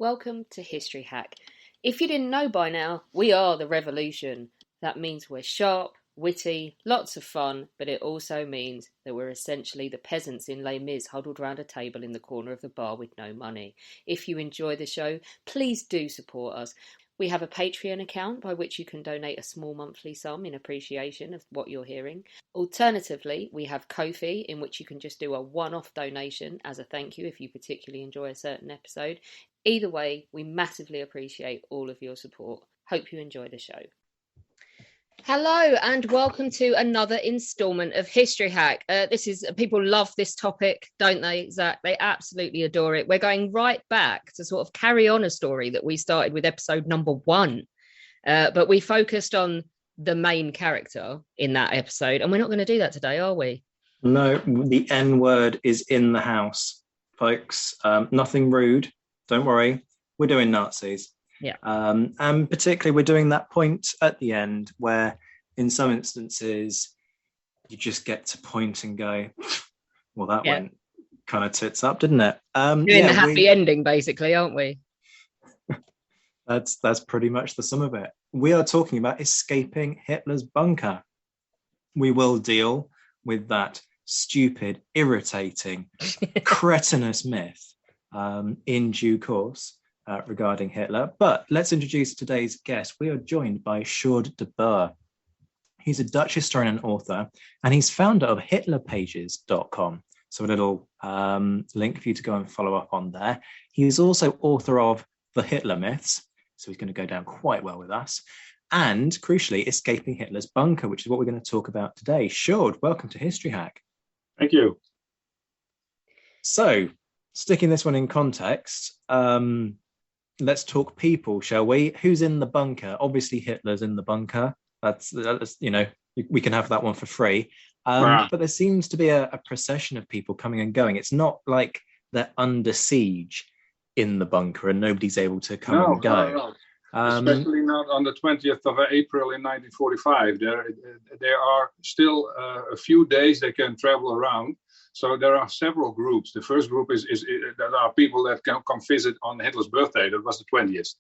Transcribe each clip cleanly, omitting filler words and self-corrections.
Welcome to History Hack. If you didn't know by now, we are the revolution. That means we're sharp, witty, lots of fun, but it also means that we're essentially the peasants in Les Mis huddled round a table in the corner of the bar with no money. If you enjoy the show, please do support us. We have a Patreon account by which you can donate a small monthly sum in appreciation of what you're hearing. Alternatively, we have Ko-fi, in which you can just do a one-off donation as a thank you if you particularly enjoy a certain episode. Either way, we massively appreciate all of your support. Hope you enjoy the show. Hello and welcome to another instalment of History Hack. People love this topic, don't they, Zach? They absolutely adore it. We're going right back to sort of carry on a story that we started with episode number 1. But we focused on the main character in that episode, and we're not going to do that today, are we? No, the N word is in the house, folks. Nothing rude. Don't worry. We're doing Nazis. Yeah. And particularly we're doing that point at the end where in some instances you just get to point and go, well, that went kind of tits up, didn't it? Doing the happy ending, basically, aren't we? That's pretty much the sum of it. We are talking about escaping Hitler's bunker. We will deal with that stupid, irritating, cretinous myth in due course. Regarding Hitler. But let's introduce today's guest. We are joined by Sjoerd De Boer. He's a Dutch historian and author, and he's founder of hitlerpages.com. So a little link for you to go and follow up on there. He's also author of The Hitler Myths, so he's going to go down quite well with us. And crucially, Escaping Hitler's Bunker, which is what we're going to talk about today. Sjoerd, welcome to History Hack. Thank you. So, sticking this one in context, let's talk people, shall we? Who's in the bunker? Obviously, Hitler's in the bunker. That's we can have that one for free. But there seems to be a procession of people coming and going. It's not like they're under siege in the bunker and nobody's able to come and go. No. Especially not on the 20th of April in 1945. There are still a few days they can travel around. So there are several groups. The first group is that are people that can come visit on Hitler's birthday. That was the 20th.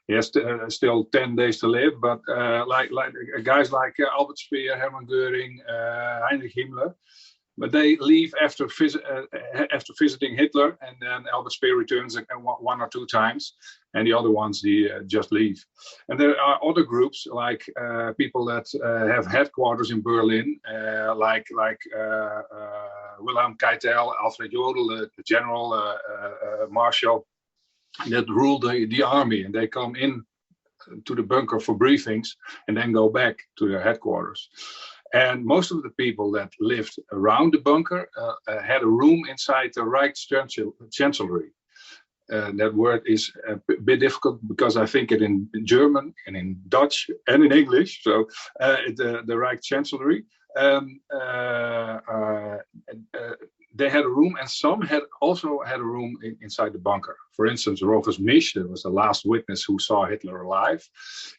He has still 10 days to live, but like guys like Albert Speer, Hermann Göring, Heinrich Himmler, but they leave after visiting Hitler, and then Albert Speer returns one or two times, and the other ones just leave. And there are other groups like people that have headquarters in Berlin, like Wilhelm Keitel, Alfred Jodl, the general marshal that ruled the army, and they come in to the bunker for briefings and then go back to their headquarters. And most of the people that lived around the bunker had a room inside the Reichschancellery. That word is a bit difficult because I think it in German and in Dutch and in English. So the Reichschancellery. They had a room, and some also had a room inside the bunker. For instance, Rufus Misch, that was the last witness who saw Hitler alive.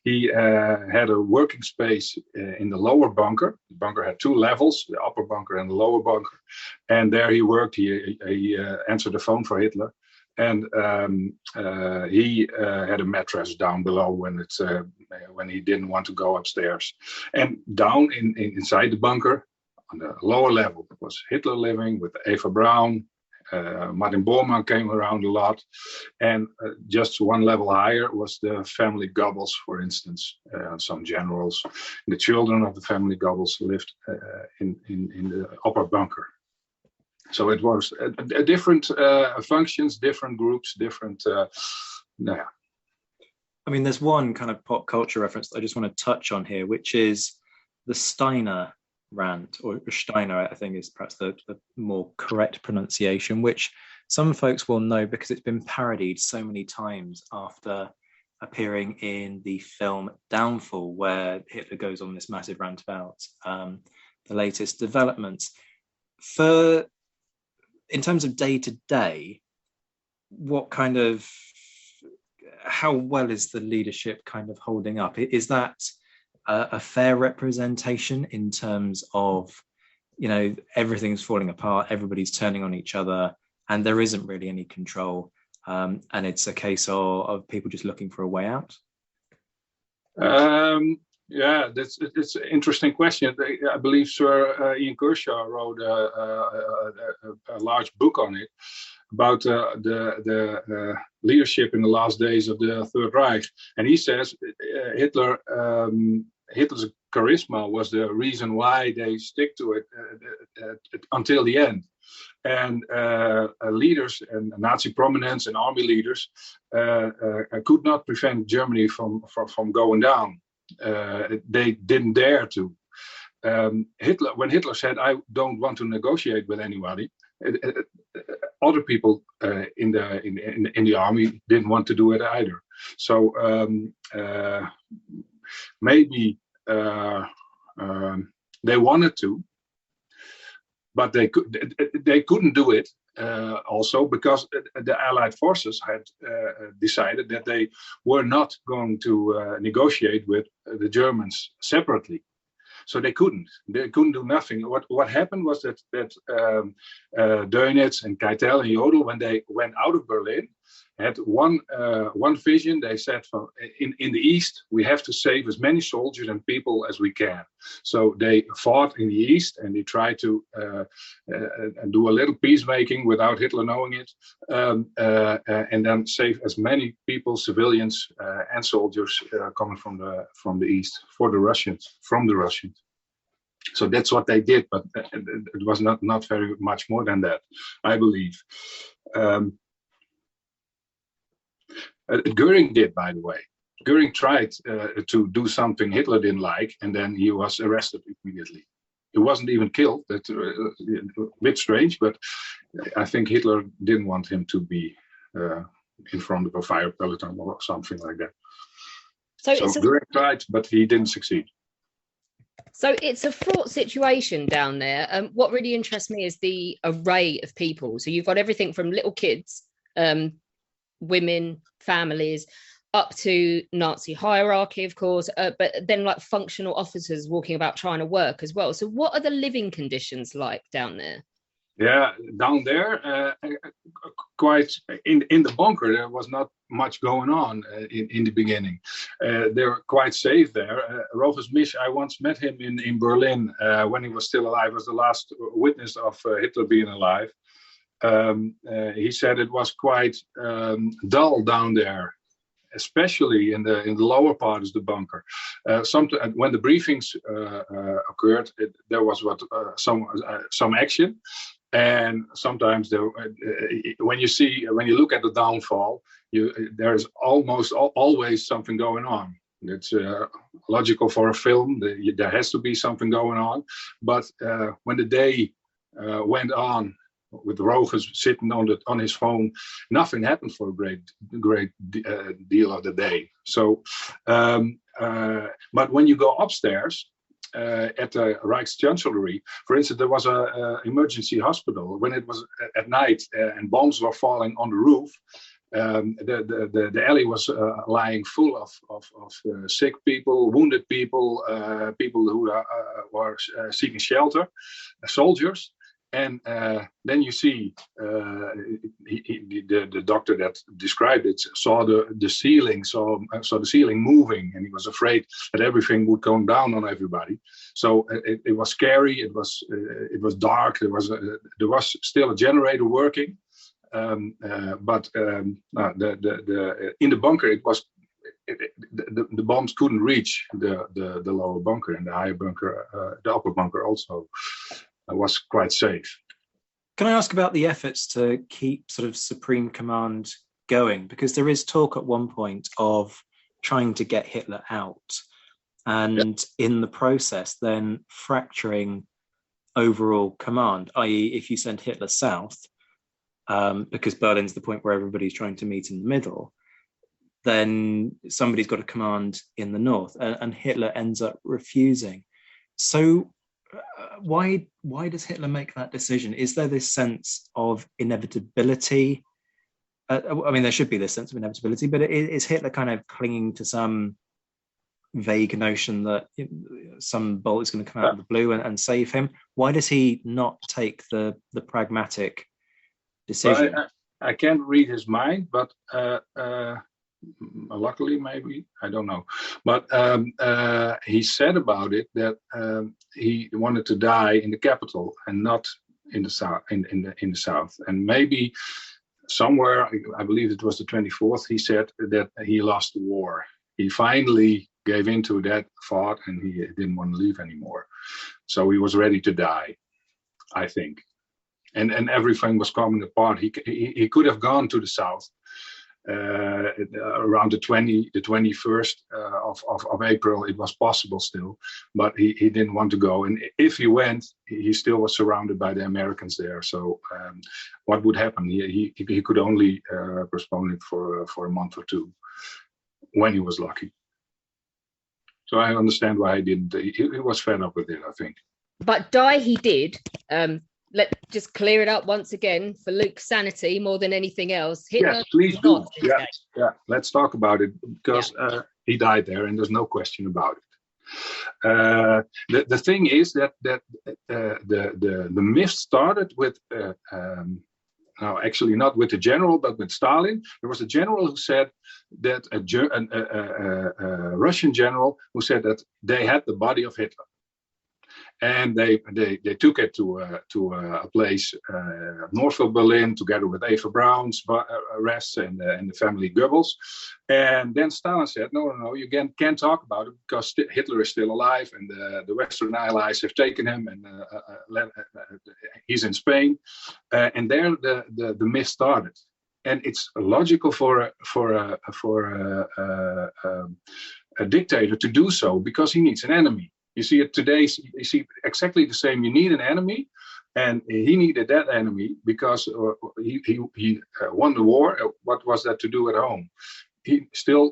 He had a working space in the lower bunker. The bunker had 2 levels, the upper bunker and the lower bunker. And there he worked. He answered the phone for Hitler. And he had a mattress down below when he didn't want to go upstairs. And down inside the bunker, on the lower level, was Hitler living with Eva Braun. Martin Bormann came around a lot. And just one level higher was the family Goebbels, for instance. Some generals. The children of the family Goebbels lived in the upper bunker. So it was different functions, different groups, different. I mean, there's one kind of pop culture reference that I just want to touch on here, which is the Steiner rant, or Steiner, I think is perhaps the more correct pronunciation, which some folks will know because it's been parodied so many times after appearing in the film Downfall, where Hitler goes on this massive rant about the latest developments. In terms of day to day, how well is the leadership kind of holding up? Is that a fair representation in terms of, everything's falling apart, everybody's turning on each other, and there isn't really any control? and it's a case of people just looking for a way out? Yeah, it's an interesting question. I believe Sir Ian Kershaw wrote a large book on it about the leadership in the last days of the Third Reich, and he says Hitler's charisma was the reason why they stick to it until the end. And leaders and Nazi prominents and army leaders could not prevent Germany from going down. They didn't dare to. When Hitler said, "I don't want to negotiate with anybody," other people in the army didn't want to do it either. So maybe they wanted to, but they couldn't do it also because the Allied forces had decided that they were not going to negotiate with the Germans separately. So they couldn't do nothing. What happened was that Dönitz and Keitel and Jodl, when they went out of Berlin, had one vision. They said, in the East, we have to save as many soldiers and people as we can. So they fought in the East, and they tried to do a little peacemaking without Hitler knowing it, and then save as many people, civilians and soldiers coming from the East from the Russians. So that's what they did, but it was not very much more than that, I believe. Goering did, by the way. Goering tried to do something Hitler didn't like, and then he was arrested immediately. He wasn't even killed. That's a bit strange, but I think Hitler didn't want him to be in front of a fire peloton or something like that. So Goering tried, but he didn't succeed. So it's a fraught situation down there. What really interests me is the array of people. So you've got everything from little kids, women, families, up to Nazi hierarchy, of course, but then like functional officers walking about trying to work as well. So what are the living conditions like down there? Yeah, down there, quite in the bunker, there was not much going on in the beginning. They were quite safe there. Rufus Misch, I once met him in Berlin when he was still alive, was the last witness of Hitler being alive. He said it was quite dull down there, especially in the lower part of the bunker. When the briefings occurred, there was some action. And sometimes when you look at the downfall, there's almost always something going on. It's logical for a film. There has to be something going on. But when the day went on, with Rogers sitting on his phone, nothing happened for a great deal of the day. So, but when you go upstairs, at the Reichschancellery, for instance, there was an emergency hospital. When it was at night and bombs were falling on the roof, the alley was lying full of sick people, wounded people, people who were seeking shelter, soldiers. And then you see the doctor that described it saw the ceiling, saw the ceiling moving, and he was afraid that everything would come down on everybody. So it was scary. It was dark. There was still a generator working, but in the bunker it was. The bombs couldn't reach the lower bunker, and the higher bunker, the upper bunker also. Was quite safe. Can I ask about the efforts to keep sort of Supreme Command going? Because there is talk at one point of trying to get Hitler out, and in the process then fracturing overall command, i.e. if you send Hitler south, because Berlin's the point where everybody's trying to meet in the middle, then somebody's got a command in the north, and Hitler ends up refusing. So why does Hitler make that decision? Is there this sense of inevitability? I mean, there should be this sense of inevitability, but is Hitler kind of clinging to some vague notion that some bolt is going to come out of the blue and save him? Why does he not take the pragmatic decision? Well, I can't read his mind, but luckily, maybe, I don't know. But he said about it that he wanted to die in the capital and not in the south. In the south, and maybe somewhere, I believe it was the 24th, he said that he lost the war. He finally gave into that thought, and he didn't want to leave anymore. So he was ready to die, I think. And everything was coming apart. He could have gone to the south around the 21st of April. It was possible still, but he didn't want to go. And if he went, he still was surrounded by the Americans there. So what would happen? He could only postpone it for a month or two, when he was lucky. So I understand why he didn't. He was fed up with it, I think. But die he did. Let's just clear it up once again for Luke's sanity more than anything else. Hitler, yes, please do. Yeah, let's talk about it, because he died there, and there's no question about it. The thing is that the myth started with no, actually not with the general, but with Stalin. There was a general who said that a Russian general who said that they had the body of Hitler. And they took it to a place north of Berlin, together with Eva Braun's arrests and the family Goebbels. And then Stalin said, no, you can't talk about it, because Hitler is still alive, and the Western allies have taken him, and he's in Spain. And there the myth started. And it's logical for a dictator to do so, because he needs an enemy. You see it today, you see exactly the same. You need an enemy, and he needed that enemy because he won the war. What was that to do at home? Hitler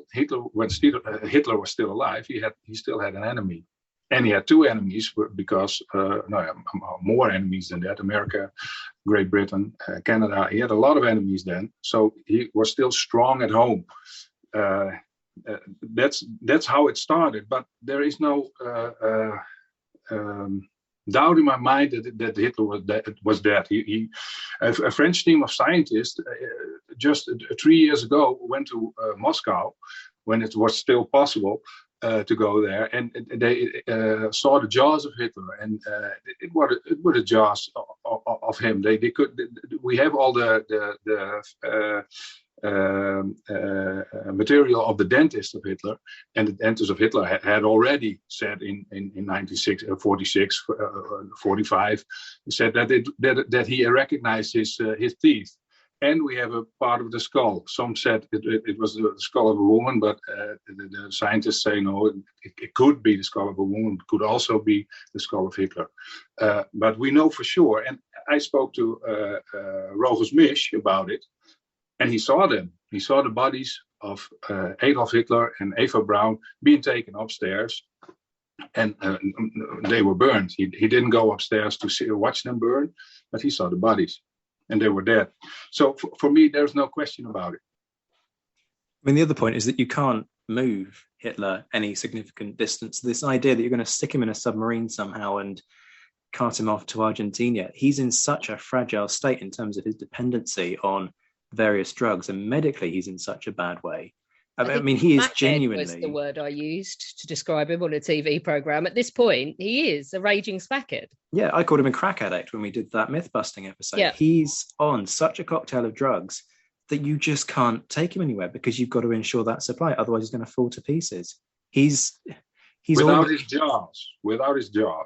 was still alive, he still had an enemy. And he had two enemies, because more enemies than that: America, Great Britain, Canada. He had a lot of enemies then, so he was still strong at home. That's how it started, but there is no doubt in my mind that Hitler was dead. A French team of scientists just 3 years ago went to Moscow, when it was still possible to go there, and they saw the jaws of Hitler, and it were the jaws of him. We have all the material of the dentist of Hitler, and the dentist of Hitler had already said in 1946, 45, said that he recognized his teeth. And we have a part of the skull. Some said it was the skull of a woman, but the scientists say no, it could be the skull of a woman, it could also be the skull of Hitler. But we know for sure, and I spoke to Rogus Misch about it, and he saw them. He saw the bodies of Adolf Hitler and Eva Braun being taken upstairs, and they were burned. He didn't go upstairs to watch them burn, but he saw the bodies, and they were dead. So for me, there's no question about it. I mean, the other point is that you can't move Hitler any significant distance. This idea that you're going to stick him in a submarine somehow and cart him off to Argentina, he's in such a fragile state in terms of his dependency on various drugs, and medically he's in such a bad way. I mean, he is genuinely... was the word I used to describe him on a TV program. At this point, he is a raging spackhead. Yeah, I called him a crack addict when we did that myth-busting episode. Yeah. He's on such a cocktail of drugs that you just can't take him anywhere, because you've got to ensure that supply. Otherwise, he's going to fall to pieces. He's without his jaws. Without his jaw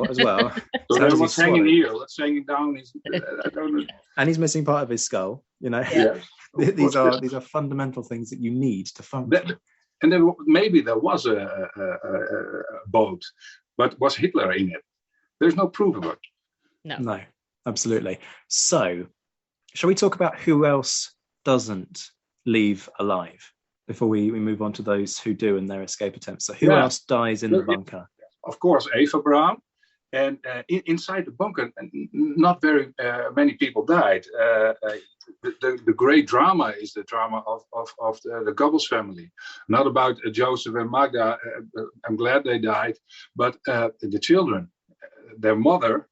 as well. So there was hanging here. Let's hanging down. I don't know. And he's missing part of his skull. You know, yeah. These are fundamental things that you need to function. And then maybe there was a boat, but was Hitler in it? There's no proof of it. No, absolutely. So, shall we talk about who else doesn't leave alive before we move on to those who do and their escape attempts? So, who else dies in the bunker? Of course, Eva Braun. And inside the bunker, not very many people died. The great drama is the drama of the Goebbels family, not about Joseph and Magda. I'm glad they died, but the children, their mother,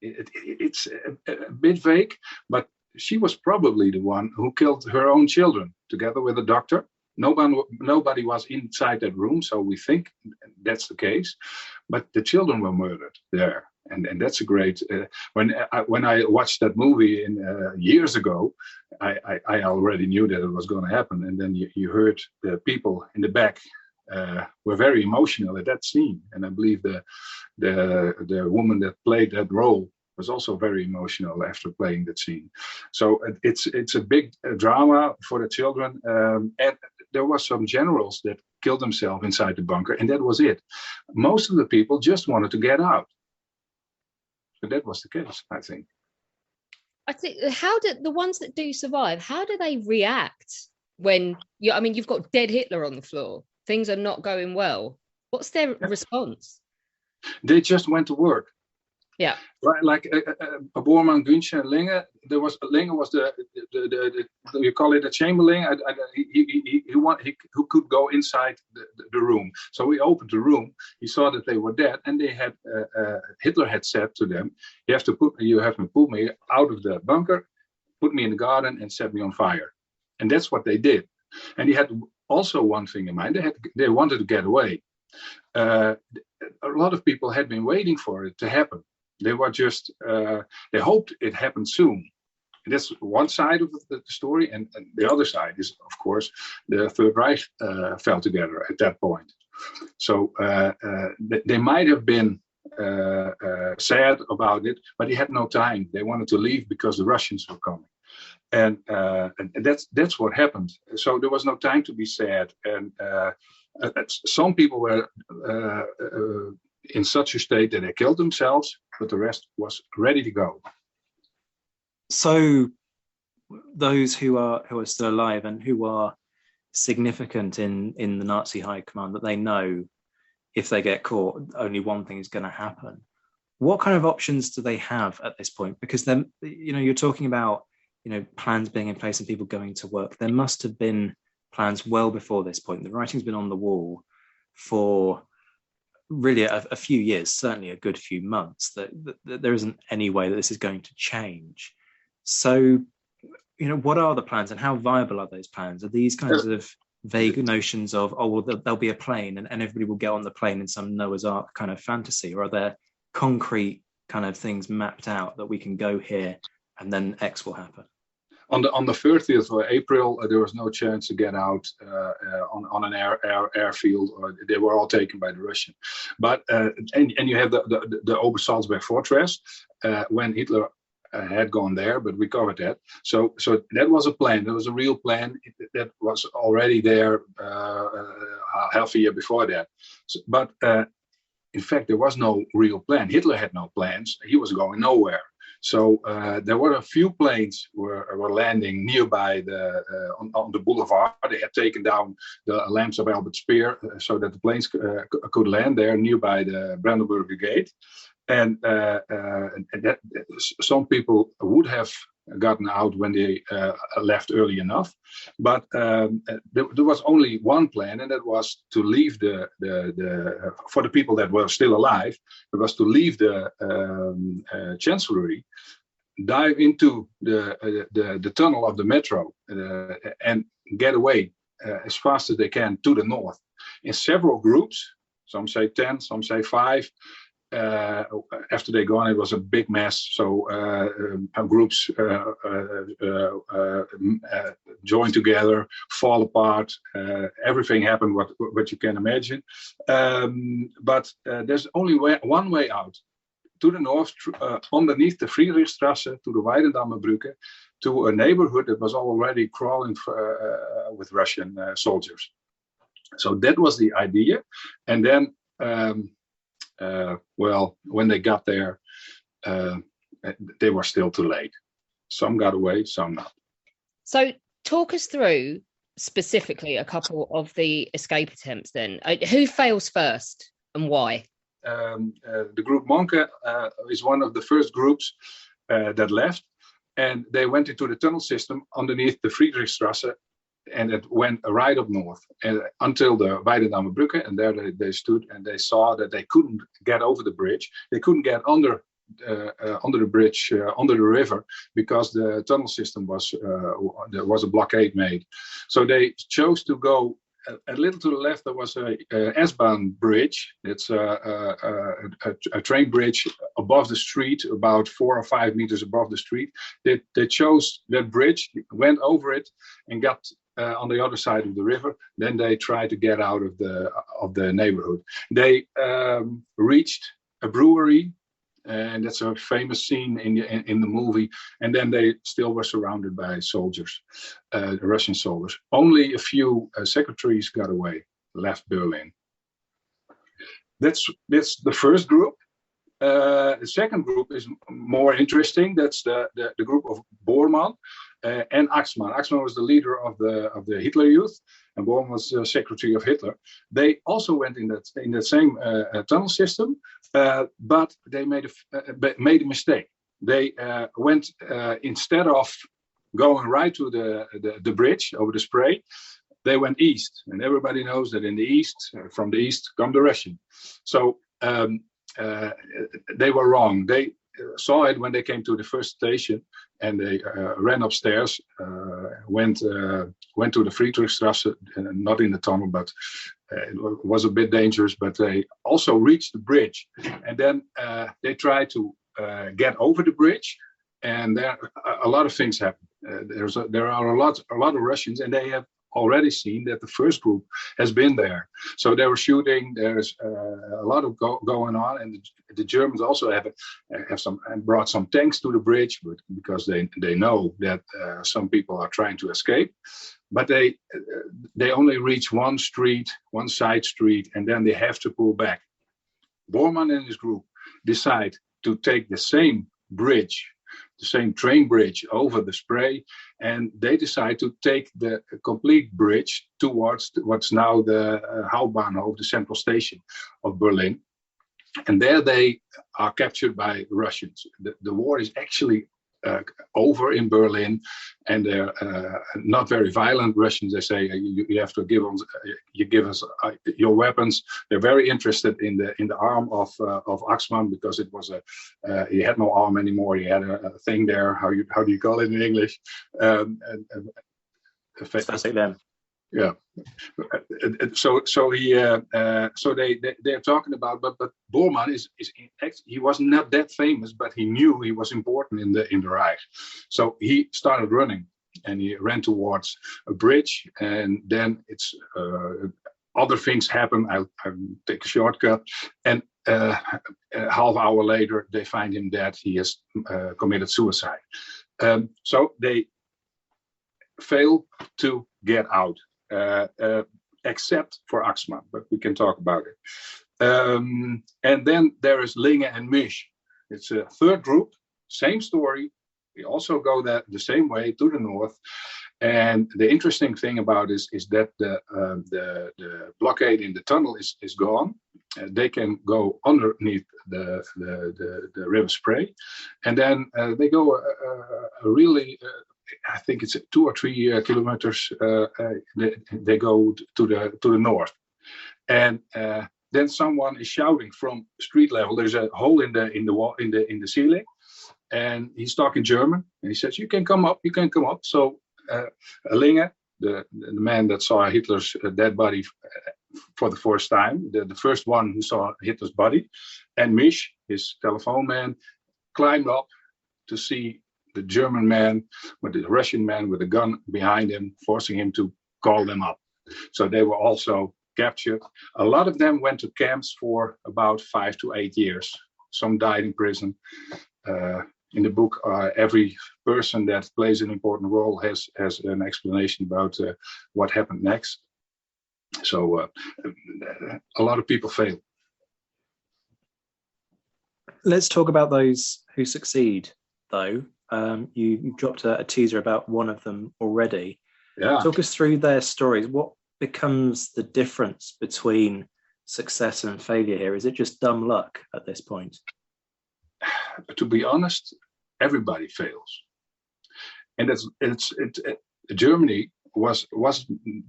it's a bit vague, but she was probably the one who killed her own children together with a doctor. Nobody was inside that room, so we think that's the case. But the children were murdered there, and that's a great. When I watched that movie years ago, I already knew that it was going to happen, and then you heard the people in the back were very emotional at that scene, and I believe the woman that played that role was also very emotional after playing that scene. So it's a big drama for the children, and there were some generals that killed themselves inside the bunker, and that was it. Most of the people just wanted to get out. So that was the case, I think. I think, how do the ones that do survive, how do they react when you've got dead Hitler on the floor, things are not going well? What's their response? They just went to work. Yeah, right. Like Bormann, Günsche, and Linge. Linge was the you call it a chamberlain. He who could go inside the room. So he opened the room. He saw that they were dead, and they had Hitler had said to them, "You have to put me out of the bunker, put me in the garden, and set me on fire." And that's what they did. And he had also one thing in mind. They wanted to get away. A lot of people had been waiting for it to happen. They were just, they hoped it happened soon. And that's one side of the story. And the other side is, of course, the Third Reich fell together at that point. So they might have been sad about it, but they had no time. They wanted to leave because the Russians were coming. And that's what happened. So there was no time to be sad. And some people were in such a state that they killed themselves, but the rest was ready to go. So those who are still alive and who are significant in the Nazi high command, that they know if they get caught, only one thing is going to happen. What kind of options do they have at this point? Because then, you're talking about, plans being in place and people going to work. There must have been plans well before this point. The writing's been on the wall for really a few years, certainly a good few months, that there isn't any way that this is going to change. So, what are the plans and how viable are those plans? Are these kinds of vague notions of, there'll be a plane and everybody will get on the plane in some Noah's Ark kind of fantasy? Or are there concrete kind of things mapped out that we can go here and then X will happen? On the 30th of April, there was no chance to get out on an airfield. Or they were all taken by the Russian. But and you have the Obersalzberg fortress when Hitler had gone there, but we covered that. So that was a plan. There was a real plan that was already there half a year before that. But in fact, there was no real plan. Hitler had no plans. He was going nowhere. So there were a few planes were landing nearby on the boulevard. They had taken down the lamps of Albert Speer so that the planes could land there nearby the Brandenburger Gate. And that some people would have gotten out when they left early enough, but there was only one plan, and that was to leave for the people that were still alive. It was to leave the chancellery, dive into the tunnel of the metro, and get away as fast as they can to the north. In several groups, some say 10, some say 5. After they gone, it was a big mess. So groups join together, fall apart. Everything happened what you can imagine. But there's only one way out. To the north, underneath the Friedrichstrasse, to the Weidendammer Brücke, to a neighborhood that was already crawling with Russian soldiers. So that was the idea. And then when they got there, they were still too late. Some got away, some not. So talk us through specifically a couple of the escape attempts then. Who fails first and why? The group Monke is one of the first groups that left, and they went into the tunnel system underneath the Friedrichstrasse, and it went right up north until the Weidendammer Brücke, and there they stood and they saw that they couldn't get over the bridge. They couldn't get under under the bridge, under the river, because the tunnel system there was a blockade made. So they chose to go a little to the left. There was a S-Bahn bridge. It's a train bridge above the street, about 4 or 5 meters above the street. They chose that bridge, went over it, and got on the other side of the river. Then they tried to get out of the neighborhood. They reached a brewery, and that's a famous scene in the movie. And then they still were surrounded by soldiers, Russian soldiers. Only a few secretaries got away, left Berlin. That's the first group. The second group is more interesting. That's the group of Bormann and Axmann. Axmann was the leader of the Hitler Youth, and Bormann was the secretary of Hitler. They also went in that same tunnel system, but they made a mistake. They went instead of going right to the bridge over the Spree, they went east, and everybody knows that in the east, from the east, come the Russian. So they were wrong. They saw it when they came to the first station, and they ran upstairs, went to the Friedrichstrasse, not in the tunnel, but it was a bit dangerous. But they also reached the bridge, and then they tried to get over the bridge, and there a lot of things happened. There are a lot of Russians, and they have already seen that the first group has been there. So they were shooting. There's a lot of going on, and the Germans also have brought some tanks to the bridge, but because they know that some people are trying to escape. But they only reach one side street, and then they have to pull back. Bormann and his group decide to take the same bridge, the same train bridge over the Spree, and they decide to take the complete bridge towards what's now the Hauptbahnhof, the central station of Berlin. And there they are captured by Russians. The war is actually over in Berlin, and they're not very violent Russians. They say you have to give us your weapons. They're very interested in the arm of Axmann, because it was he had no arm anymore. He had a thing there. How do you call it in English? Static limb. Yeah. So they're talking about, but Bormann he was not that famous, but he knew he was important in the Reich. So he started running, and he ran towards a bridge, and then it's other things happen. I'll take a shortcut, and half hour later they find him dead. He has committed suicide. So they fail to get out. Except for Axmann, but we can talk about it. And then there is Linge and Misch. It's a third group, same story. We also go the same way to the north. And the interesting thing about this is that the blockade in the tunnel is gone. They can go underneath the river Spree, and then they go a really. I think it's 2 or 3 kilometers. They go to the north, and then someone is shouting from street level. There's a hole in the wall in the ceiling, and he's talking German. And he says, "You can come up. You can come up." So Linge, the man that saw Hitler's dead body for the first time, the first one who saw Hitler's body, and Misch, his telephone man, climbed up to see the German man with the Russian man with a gun behind him, forcing him to call them up. So they were also captured. A lot of them went to camps for about 5 to 8 years. Some died in prison. In the book, every person that plays an important role has an explanation about what happened next. So a lot of people fail. Let's talk about those who succeed, though. You dropped a teaser about one of them already. Yeah. Talk us through their stories. What becomes the difference between success and failure here? Is it just dumb luck at this point? To be honest, everybody fails, and Germany was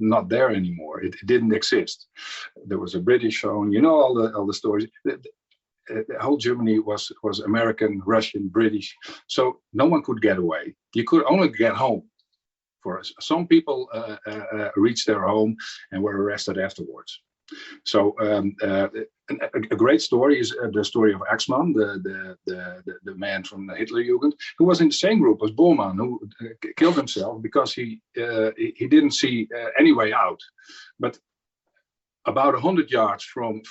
not there anymore. It didn't exist. There was a British zone. You know all the stories. the whole Germany was American, Russian, British, so no one could get away. You could only get home. For us, some people reached their home and were arrested afterwards. So a great story is the story of Axmann, the man from the Hitler Jugend, who was in the same group as Bormann, who killed himself because he didn't see any way out. But about 100 yards from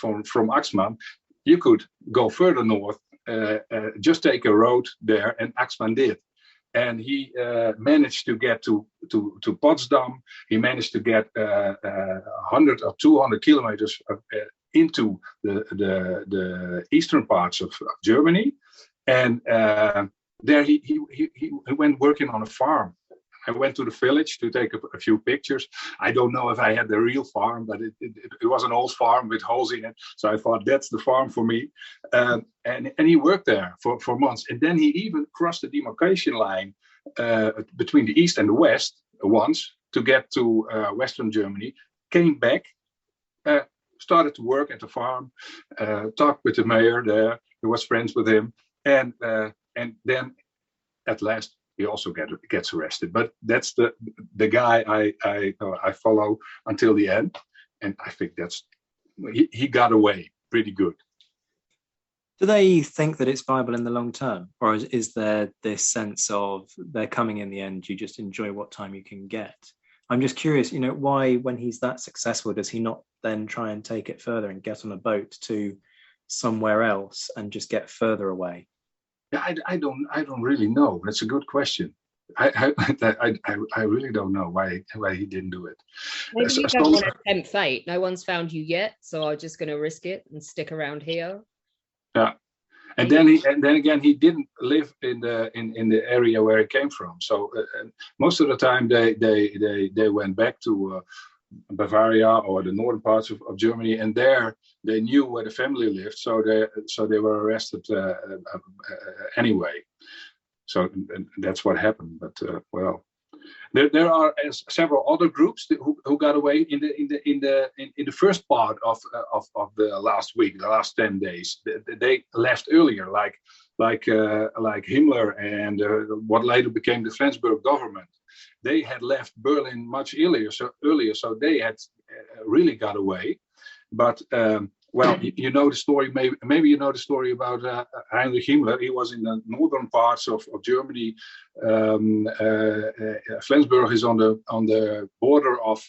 Axmann, you could go further north, just take a road there, and Axmann did. And he managed to get to Potsdam. He managed to get 100 or 200 kilometers into the eastern parts of Germany, and there he went working on a farm. I went to the village to take a few pictures. I don't know if I had the real farm, but it was an old farm with holes in it. So I thought that's the farm for me. And he worked there for months. And then he even crossed the demarcation line between the east and the west once to get to Western Germany, came back, started to work at the farm, talked with the mayor there, who was friends with him. And then at last, he also gets arrested, but that's the guy I follow until the end, and I think he got away pretty good. Do they think that it's viable in the long term, or is there this sense of they're coming in the end? You just enjoy what time you can get. I'm just curious, why when he's that successful does he not then try and take it further and get on a boat to somewhere else and just get further away? Yeah, I don't really know. That's a good question. I really don't know why he didn't do it. Maybe you don't want to tempt fate. No one's found you yet, so I'm just going to risk it and stick around here. Yeah, and then again, he didn't live in the area where he came from. So most of the time they went back to Bavaria or the northern parts of Germany, and there they knew where the family lived, so they were arrested anyway. So that's what happened. But there are several other groups who got away in the first part of the last week, the last 10 days. They left earlier, like Himmler and what later became the Flensburg government. They had left Berlin much earlier, so they had really got away. But you know the story. Maybe you know the story about Heinrich Himmler. He was in the northern parts of Germany. Flensburg is on the border of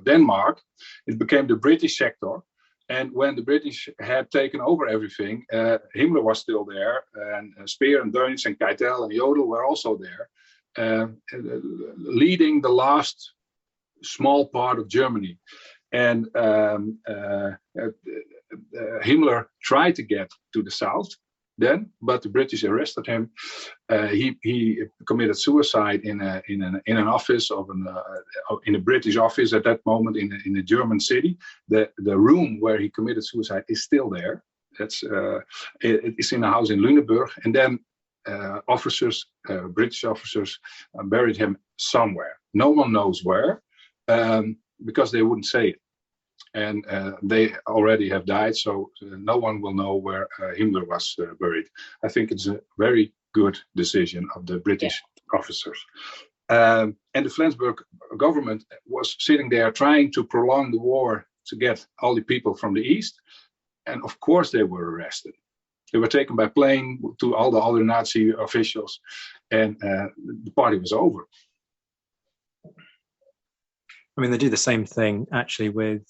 Denmark. It became the British sector. And when the British had taken over everything, Himmler was still there, and Speer and Dönitz and Keitel and Jodl were also there, leading the last small part of Germany. And Himmler tried to get to the south then, but the British arrested him. He committed suicide in an office in a British office at that moment in a German city. The room where he committed suicide is still there. It's in a house in Lüneburg, and then British officers buried him somewhere. No one knows where, because they wouldn't say it. And they already have died, so no one will know where Himmler was buried. I think it's a very good decision of the British officers. And the Flensburg government was sitting there trying to prolong the war to get all the people from the east. And of course they were arrested. They were taken by plane to all the other Nazi officials, and the party was over. I mean, they do the same thing actually with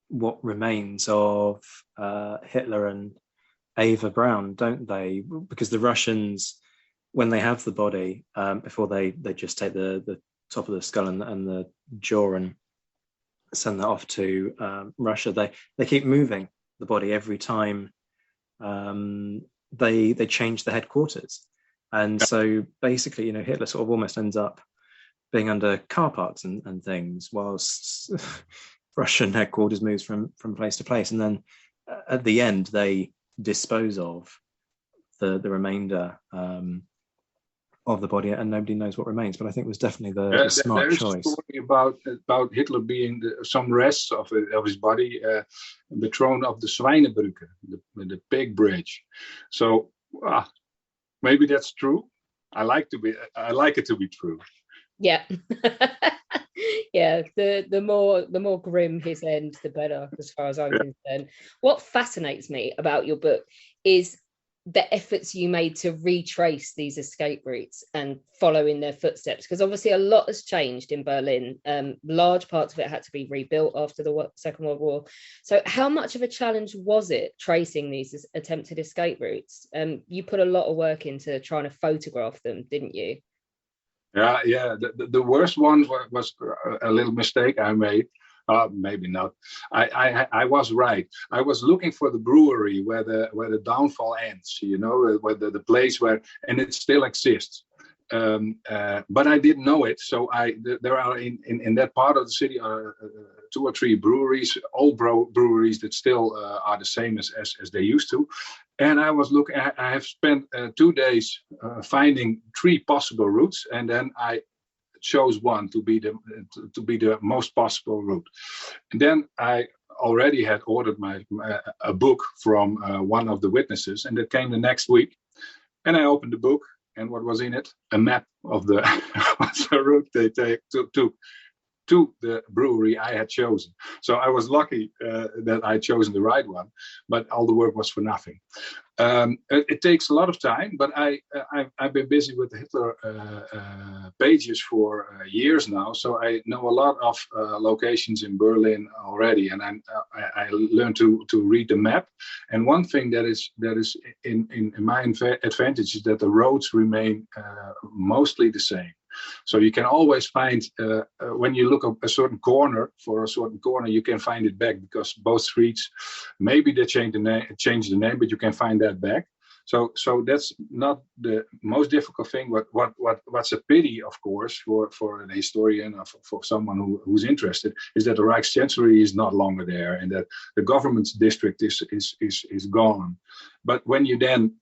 what remains of Hitler and Eva Braun, don't they? Because the Russians, when they have the body, before they just take the top of the skull and the jaw and send that off to Russia, they keep moving the body every time they change the headquarters. And so basically, Hitler sort of almost ends up being under car parks and things, whilst Russian headquarters moves from place to place. And then at the end, they dispose of the remainder of the body, and nobody knows what remains. But I think it was definitely the smart There is choice. a story about Hitler being some rests of his body betrown of the Zwijnenbrücke, the pig bridge. So maybe that's true. I like it to be true. Yeah. Yeah, the more grim his end, the better, as far as I'm concerned. What fascinates me about your book is the efforts you made to retrace these escape routes and follow in their footsteps, because obviously a lot has changed in Berlin. Large parts of it had to be rebuilt after the Second World War. So how much of a challenge was it tracing these attempted escape routes? You put a lot of work into trying to photograph them, didn't you? Yeah. The worst one was a little mistake I made. Maybe not. I was right. I was looking for the brewery where the downfall ends. Where the place where, and it still exists. But I didn't know it. So there are in that part of the city are 2 or 3 breweries, old breweries that still are the same as they used to. And I was looking. I have spent 2 days finding 3 possible routes, and then I chose one to be the most possible route. And then I already had ordered a book from one of the witnesses, and it came the next week. And I opened the book, and what was in it? A map of the route they took to the brewery I had chosen. So I was lucky that I had chosen the right one, but all the work was for nothing. It takes a lot of time, but I've been busy with the Hitler pages for years now, so I know a lot of locations in Berlin already, and I learned to read the map. And one thing that is in my advantage is that the roads remain mostly the same. So you can always find, when you look at a certain corner, you can find it back, because both streets, maybe they change the name, but you can find that back. So that's not the most difficult thing. What's a pity, of course, for an historian or for someone who's interested, is that the Rijkschancellery is not longer there, and that the government's district is gone. But when you then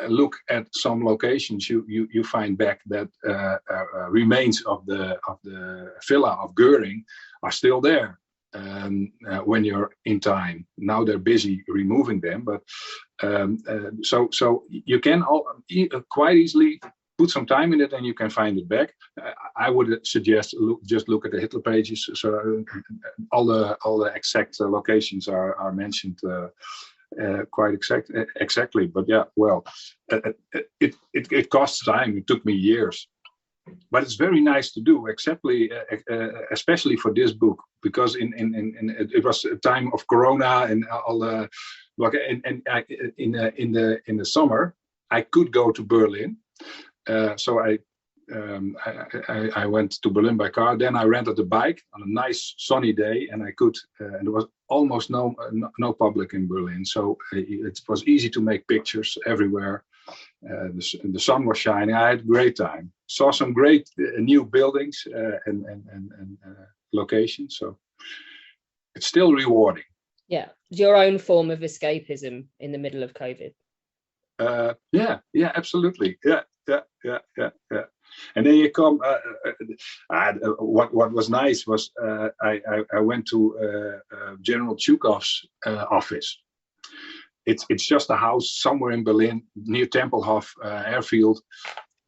look at some locations, you find back that remains of the villa of Göring are still there. When you're in time, now they're busy removing them, but so you can quite easily put some time in it, and you can find it back. I would suggest just look at the Hitler pages. So all the exact locations are mentioned. Quite exactly, but yeah, well, it costs time. It took me years, but it's very nice to do, especially for this book, because it was a time of Corona and all the in the summer I could go to Berlin, so I went to Berlin by car. Then I rented a bike on a nice sunny day, and I could. And there was almost no public in Berlin, so it was easy to make pictures everywhere. The sun was shining. I had a great time. Saw some great new buildings and locations. So it's still rewarding. Yeah, your own form of escapism in the middle of COVID. Yeah, absolutely. Yeah. And then you come. What was nice was I went to General Chukov's office. It's just a house somewhere in Berlin near Tempelhof airfield,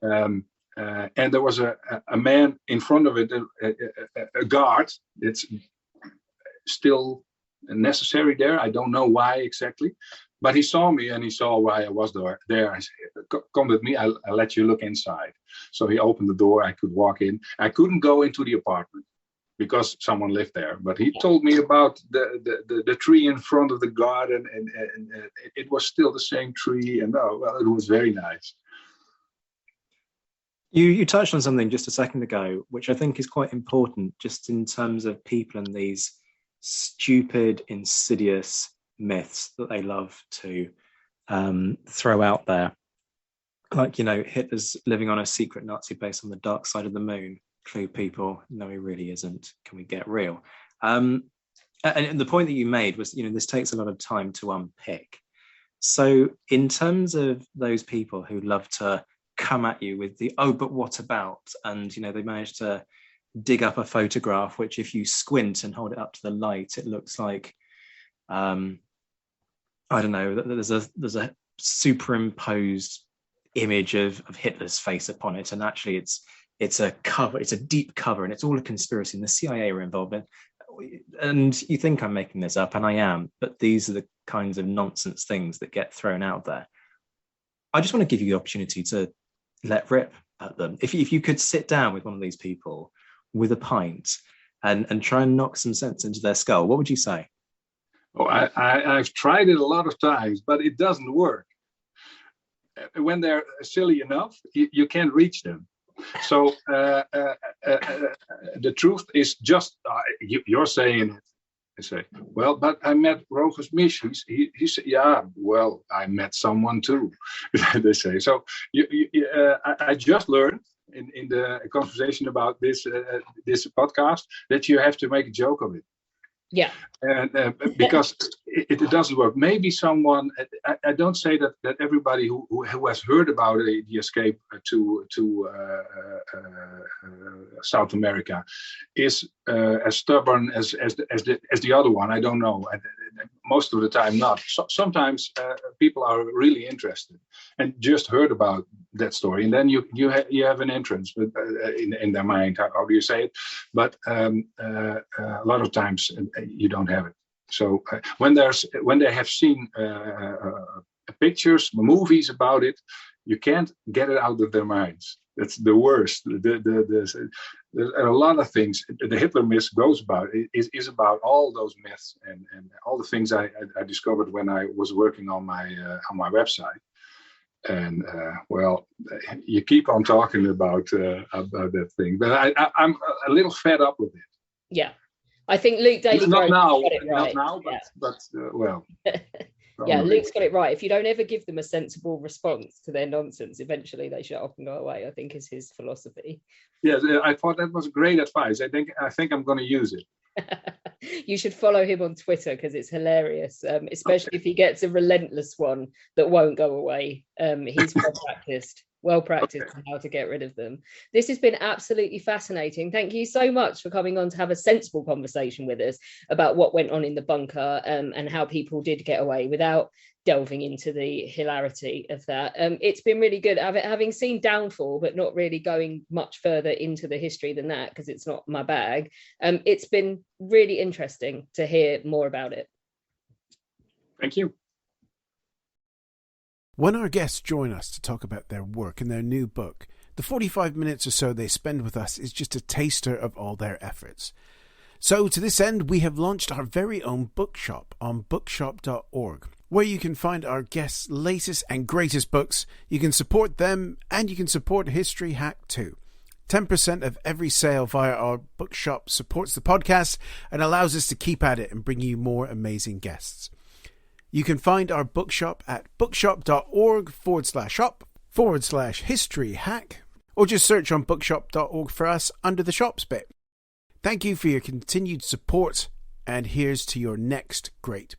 and there was a man in front of it, a guard. It's still necessary there. I don't know why exactly. But he saw me, and he saw why I was there. I said, come with me, I'll let you look inside. So he opened the door, I could walk in. I couldn't go into the apartment because someone lived there. But he told me about the tree in front of the garden, and it was still the same tree. And it was very nice. You touched on something just a second ago, which I think is quite important, just in terms of people and these stupid, insidious myths that they love to throw out there, like Hitler's living on a secret Nazi base on the dark side of the moon. Clue people, no, he really isn't. Can we get real? And the point that you made was, this takes a lot of time to unpick. So in terms of those people who love to come at you with the, oh, but what about? And, they managed to dig up a photograph, which if you squint and hold it up to the light, it looks like, I don't know, there's a superimposed image of Hitler's face upon it. And actually it's a cover, it's a deep cover, and it's all a conspiracy, and the CIA are involved in. And you think I'm making this up, and I am, but these are the kinds of nonsense things that get thrown out there. I just want to give you the opportunity to let rip at them. If you could sit down with one of these people with a pint and try and knock some sense into their skull, what would you say? Oh, I've tried it a lot of times, but it doesn't work. When they're silly enough, you can't reach them. So the truth is just, you're saying it. I say, well, but I met Rogus Mischus. He said, yeah, well, I met someone too. They say. So I just learned in the conversation about this podcast that you have to make a joke of it. Yeah. And because it doesn't work. Maybe someone, I don't say that everybody who has heard about the escape to South America is as stubborn as the other one. I don't know. Most of the time not. Sometimes people are really interested and just heard about that story, and then you have an entrance in their mind. How do you say it? But a lot of times you don't have it. So when they have seen pictures, movies about it, you can't get it out of their minds. That's the worst. There are a lot of things. The Hitler myth goes about. It is about all those myths and all the things I discovered when I was working on my website. And well, you keep on talking about that thing, but I'm a little fed up with it. Yeah, I think Luke Daly not now, got it right. Not now, but well. Yeah, Luke's got it right. If you don't ever give them a sensible response to their nonsense, eventually they shut up and go away, I think is his philosophy. Yes, I thought that was great advice. I think I'm going to use it. You should follow him on Twitter because it's hilarious, especially if he gets a relentless one that won't go away. He's well practiced on how to get rid of them. This has been absolutely fascinating. Thank you so much for coming on to have a sensible conversation with us about what went on in the bunker and how people did get away without delving into the hilarity of that. It's been really good having seen Downfall, but not really going much further into the history than that because it's not my bag. It's been really interesting to hear more about it. Thank you. When our guests join us to talk about their work and their new book, the 45 minutes or so they spend with us is just a taster of all their efforts. So to this end, we have launched our very own bookshop on bookshop.org, where you can find our guests' latest and greatest books. You can support them and you can support History Hack too. 10% of every sale via our bookshop supports the podcast and allows us to keep at it and bring you more amazing guests. You can find our bookshop at bookshop.org/shop/history hack, or just search on bookshop.org for us under the shops bit. Thank you for your continued support, and here's to your next great